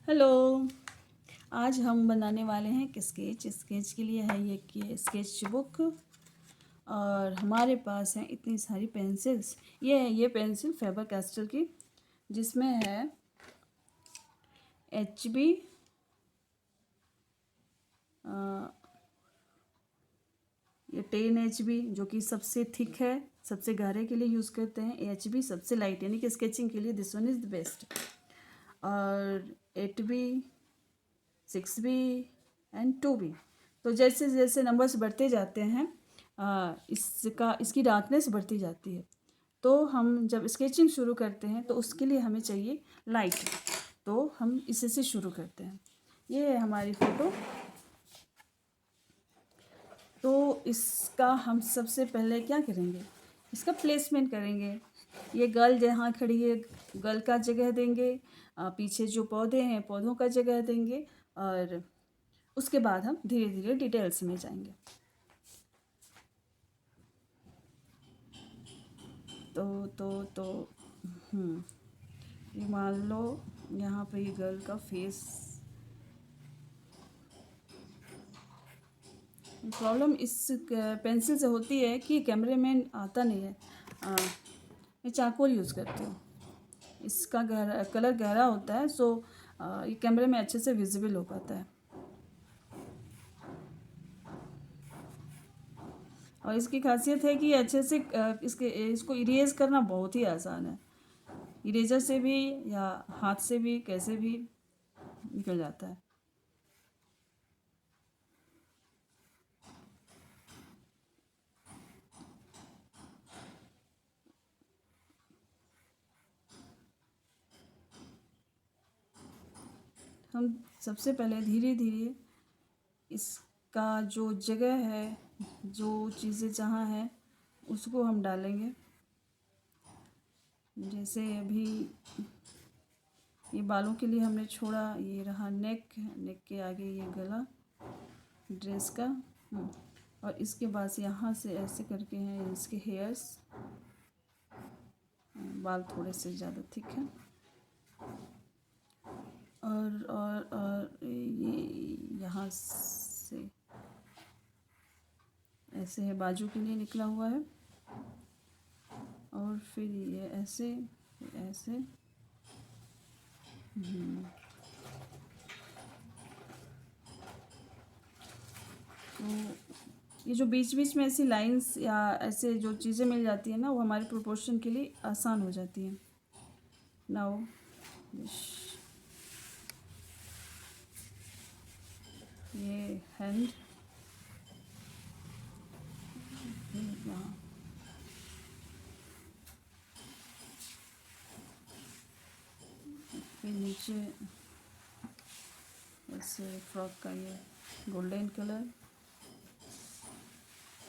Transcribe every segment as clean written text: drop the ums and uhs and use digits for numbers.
Hello. आज हम बनाने वाले हैं कि स्केच स्केच के लिए है ये कि स्केच बुक। और हमारे पास हैं इतनी सारी पेंसिल्स। ये पेंसिल फेबर कैस्टल की, जिसमें है HB, ये 10 HB जो कि सबसे थिक है, सबसे गहरे के लिए यूज़ करते हैं। HB सबसे लाइट, यानी कि स्केचिंग के लिए this one is the best. और 8B, 6B एंड 2B। तो जैसे जैसे नंबर्स बढ़ते जाते हैं इसकी डार्कनेस बढ़ती जाती है। तो हम जब स्केचिंग शुरू करते हैं तो उसके लिए हमें चाहिए लाइट। तो हम इसी से शुरू करते हैं। ये है हमारी फ़ोटो। तो इसका हम सबसे पहले क्या करेंगे, इसका प्लेसमेंट करेंगे। ये गर्ल जहाँ खड़ी है, गर्ल का जगह देंगे। पीछे जो पौधे हैं, पौधों का जगह देंगे। और उसके बाद हम धीरे धीरे डिटेल्स में जाएंगे। तो ये मान लो यहाँ पे ये गर्ल का फेस। प्रॉब्लम इस पेंसिल से होती है कि कैमरे में आता नहीं है। मैं चारकोल यूज़ करती हूँ। इसका कलर गहरा होता है, सो ये कैमरे में अच्छे से विजिबल हो पाता है। और इसकी खासियत है कि अच्छे से इसको इरेज करना बहुत ही आसान है। इरेजर से भी या हाथ से भी कैसे भी निकल जाता है। हम सबसे पहले धीरे धीरे इसका जो जगह है, जो चीज़ें जहाँ हैं, उसको हम डालेंगे। जैसे अभी ये बालों के लिए हमने छोड़ा, ये रहा नेक, नेक के आगे ये गला ड्रेस का। और इसके बाद से यहाँ से ऐसे करके हैं इसके हेयर्स। बाल थोड़े से ज़्यादा थिक हैं। और ये यहाँ से ऐसे है, बाजू के लिए निकला हुआ है। और फिर ये ऐसे, फिर ऐसे। तो ये जो बीच बीच में ऐसी लाइंस या ऐसे जो चीज़ें मिल जाती हैं ना, वो हमारे प्रोपोर्शन के लिए आसान हो जाती हैं। नाउ ये हैंड यहाँ, फिर नीचे ऐसे फ्रॉक का ये गोल्डन कलर।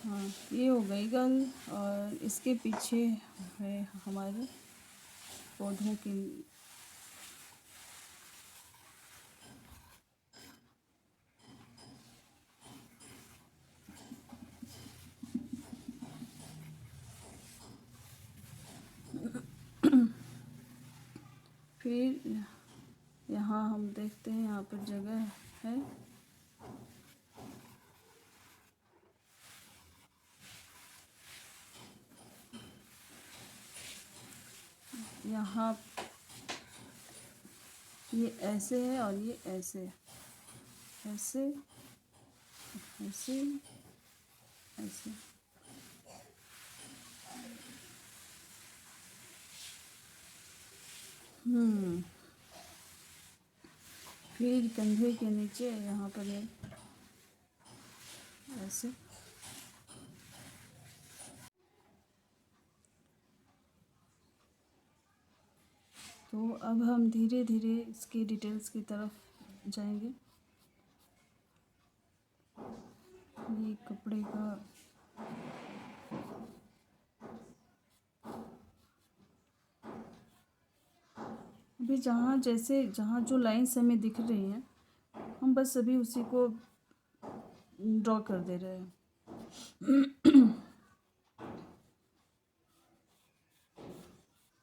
हाँ, ये हो गई गर्ल। और इसके पीछे है हमारे पौधों की। फिर यहाँ हम देखते हैं, यहाँ पर जगह है। यहाँ ये ऐसे है और ये ऐसे, ऐसे ऐसे ऐसे। फिर कंधे के नीचे यहाँ पर ये ऐसे। तो अब हम धीरे धीरे इसकी डिटेल्स की तरफ जाएंगे। ये कपड़े का अभी जहाँ जैसे जहाँ जो लाइन्स हमें दिख रही हैं, हम बस अभी उसी को ड्रॉ कर दे रहे हैं।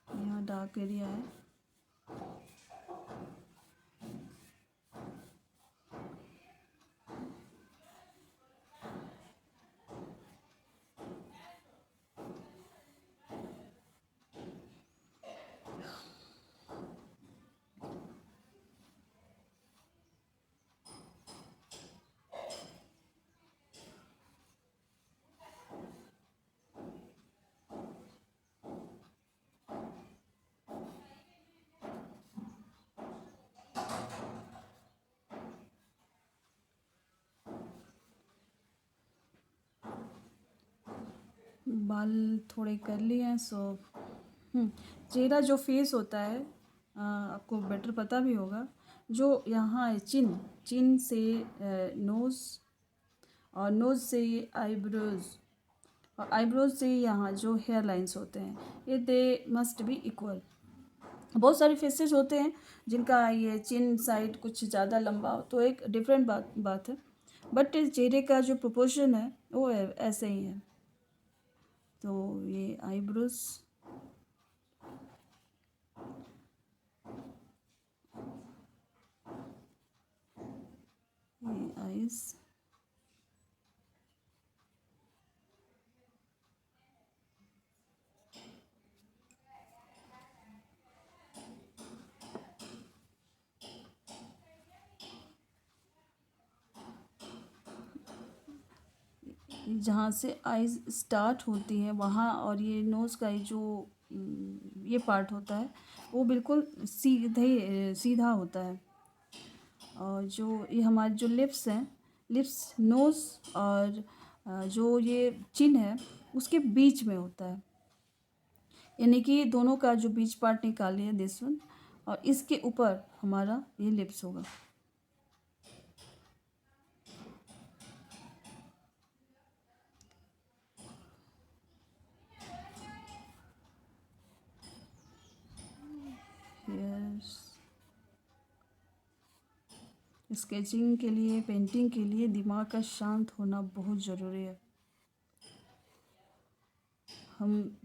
यहाँ डार्क एरिया है। बाल थोड़े कर लिए हैं सो चेहरा जो फेस होता है आपको बेटर पता भी होगा, जो यहाँ है चिन, चिन से नोज़, और नोज़ से आईब्रोज़, और आईब्रोज से यहाँ जो हेयर लाइंस होते हैं ये दे मस्ट बी इक्वल। बहुत सारे फेसेस होते हैं जिनका ये चिन साइड कुछ ज़्यादा लंबा हो तो एक डिफरेंट बात है, बट चेहरे का जो प्रोपोर्शन है वो ऐसे ही है। तो ये आईब्रोज, ये आईज, जहाँ से आईज स्टार्ट होती है वहाँ, और ये नोज़ का ये जो ये पार्ट होता है वो बिल्कुल सीधा होता है। और जो ये हमारे जो लिप्स हैं, लिप्स नोज़ और जो ये चिन है उसके बीच में होता है, यानी कि दोनों का जो बीच पार्ट निकालिए दिस वन, और इसके ऊपर हमारा ये लिप्स होगा। यस, स्केचिंग के लिए, पेंटिंग के लिए दिमाग का शांत होना बहुत ज़रूरी है। हम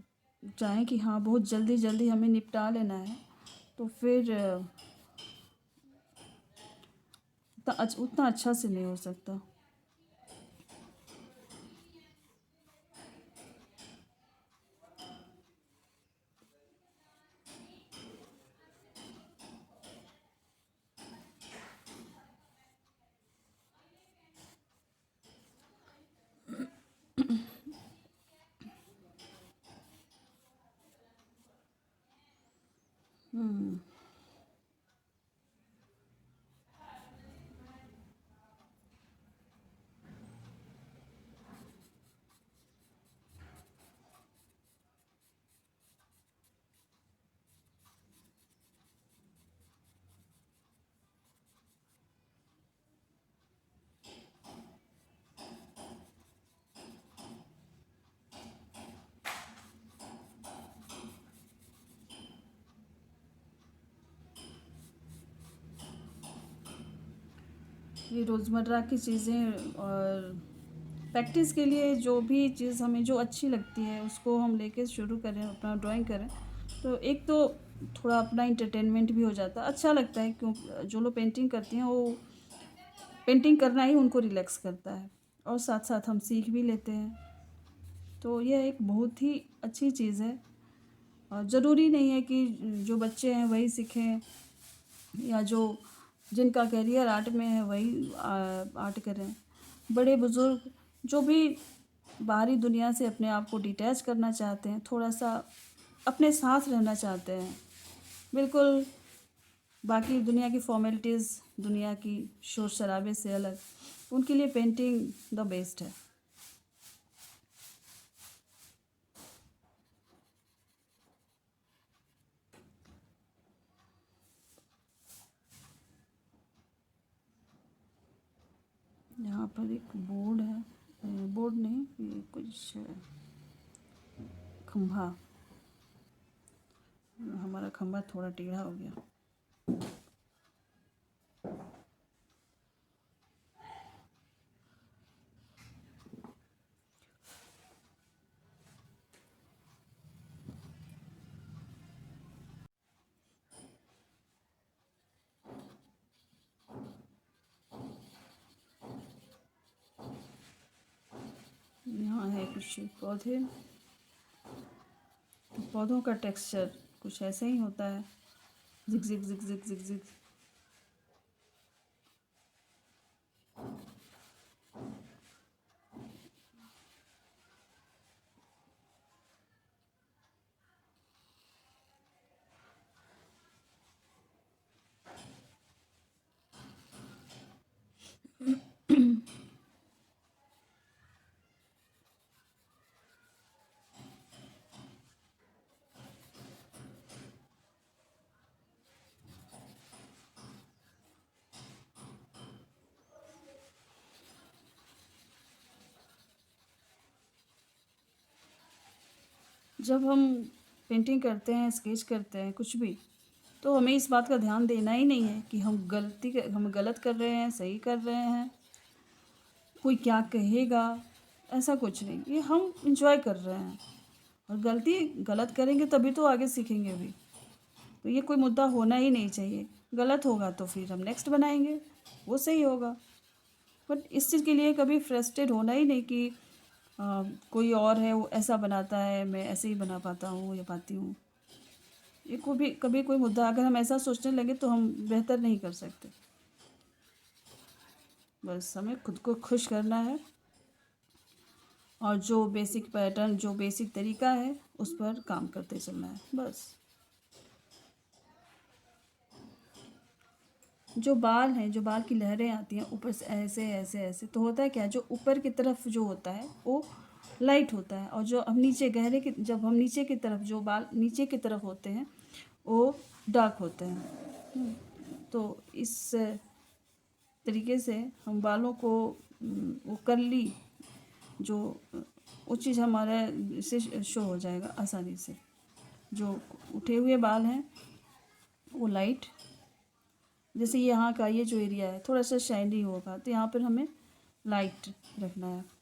चाहें कि हाँ बहुत जल्दी जल्दी हमें निपटा लेना है तो फिर उतना अच्छा से नहीं हो सकता। ये रोज़मर्रा की चीज़ें, और प्रैक्टिस के लिए जो भी चीज़ हमें जो अच्छी लगती है उसको हम लेके शुरू करें, अपना ड्राइंग करें तो एक तो थोड़ा अपना इंटरटेनमेंट भी हो जाता है, अच्छा लगता है। क्यों, जो लोग पेंटिंग करती हैं वो पेंटिंग करना ही उनको रिलैक्स करता है, और साथ साथ हम सीख भी लेते हैं। तो यह एक बहुत ही अच्छी चीज़ है, और ज़रूरी नहीं है कि जो बच्चे हैं वही सीखें, या जो जिनका करियर आर्ट में है वही आर्ट करें। बड़े बुज़ुर्ग जो भी बाहरी दुनिया से अपने आप को डिटैच करना चाहते हैं, थोड़ा सा अपने साथ रहना चाहते हैं, बिल्कुल बाकी दुनिया की फॉर्मेलिटीज़, दुनिया की शोर शराबे से अलग, उनके लिए पेंटिंग द बेस्ट है। यहाँ पर एक बोर्ड है, बोर्ड नहीं, ये कुछ खंभा, हमारा खंभा थोड़ा टेढ़ा हो गया। यहाँ है कुछ पौधे, पौधों का टेक्सचर कुछ ऐसे ही होता है, जिग जिग जिग जिग जिग जिग। जब हम पेंटिंग करते हैं, स्केच करते हैं, कुछ भी, तो हमें इस बात का ध्यान देना ही नहीं है कि हम गलत कर रहे हैं, सही कर रहे हैं, कोई क्या कहेगा, ऐसा कुछ नहीं। ये हम इंजॉय कर रहे हैं, और गलत करेंगे तभी तो आगे सीखेंगे भी। तो ये कोई मुद्दा होना ही नहीं चाहिए। गलत होगा तो फिर हम नेक्स्ट बनाएंगे, वो सही होगा। बट इस चीज़ के लिए कभी फ्रस्ट्रेट होना ही नहीं कि कोई और है वो ऐसा बनाता है, मैं ऐसे ही बना पाता हूँ या पाती हूँ। ये कभी कोई मुद्दा अगर हम ऐसा सोचने लगे तो हम बेहतर नहीं कर सकते। बस हमें खुद को खुश करना है, और जो बेसिक पैटर्न, जो बेसिक तरीका है, उस पर काम करते चलना है बस। जो बाल हैं, जो बाल की लहरें आती हैं ऊपर से ऐसे ऐसे ऐसे, तो होता है क्या, जो ऊपर की तरफ जो होता है वो लाइट होता है, और जो हम नीचे जब हम नीचे की तरफ, जो बाल नीचे की तरफ होते हैं वो डार्क होते हैं। तो इस तरीके से हम बालों को वो करली जो वो चीज़ हमारे से शो हो जाएगा आसानी से। जो उठे हुए बाल हैं वो लाइट, जैसे यहाँ का ये जो एरिया है थोड़ा सा शाइनी होगा, तो यहाँ पर हमें लाइट रखना है।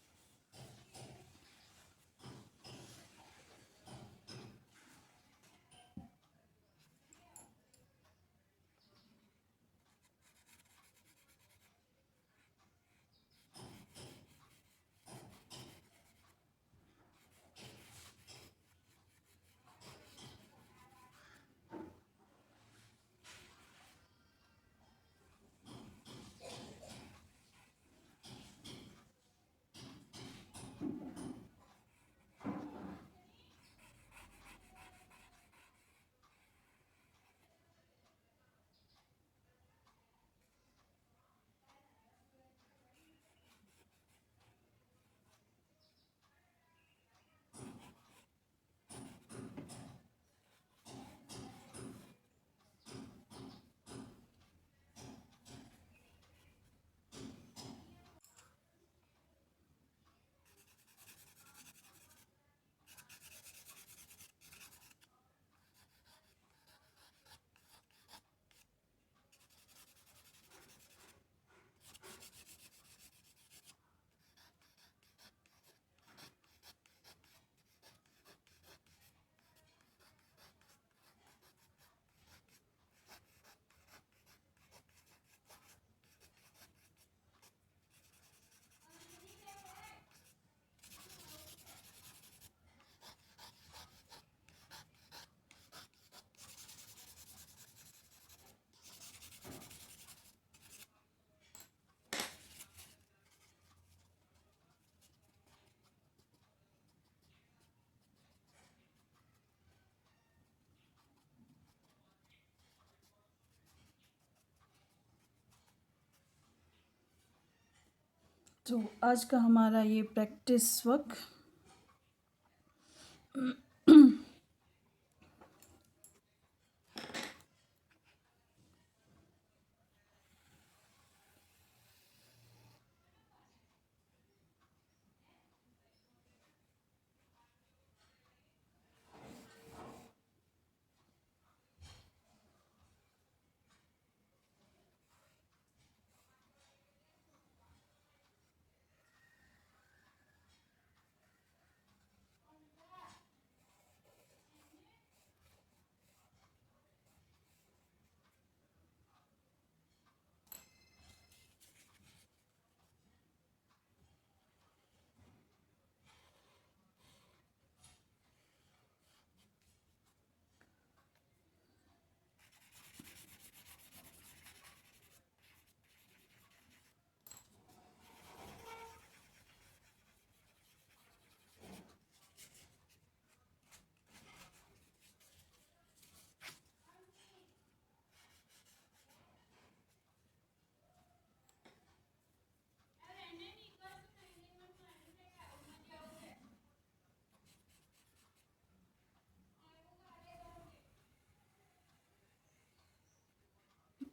तो आज का हमारा ये प्रैक्टिस वर्क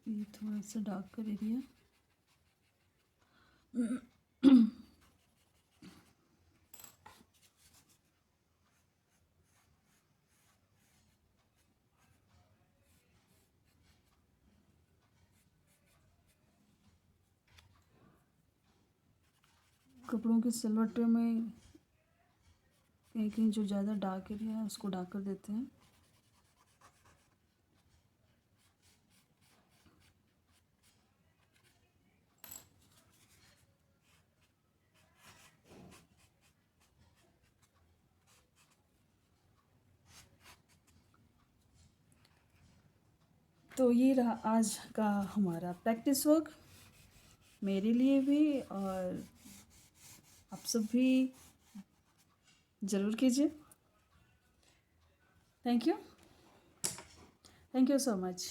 ये थोड़ा सा डार्क कर एरिया। कपड़ों के सिलवटे में कहीं कहीं जो ज़्यादा डार्क एरिया है उसको डार्क कर देते हैं। तो ये रहा आज का हमारा प्रैक्टिस वर्क, मेरे लिए भी और आप सब भी ज़रूर कीजिए। Thank you so much.